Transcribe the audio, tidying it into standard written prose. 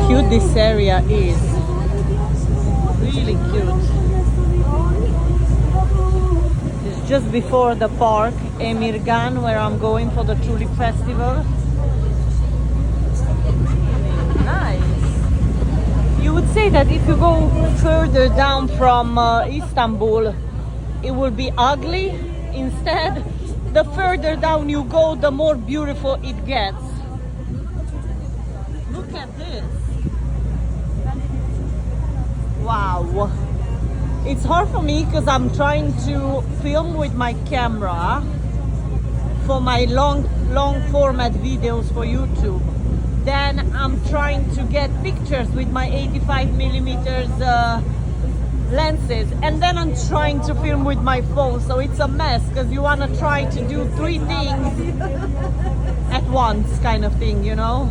cute this area is. Really cute. It's just before the park, Emirgan, where I'm going for the Tulip Festival. Nice. You would say that if you go further down from Istanbul, it will be ugly. Instead, the further down you go, the more beautiful it gets. Look at this. Wow. It's hard for me because I'm trying to film with my camera for my long format videos for YouTube. Then I'm trying to get pictures with my 85mm lenses, and then I'm trying to film with my phone, so it's a mess because you want to try to do 3 things at once, kind of thing, you know.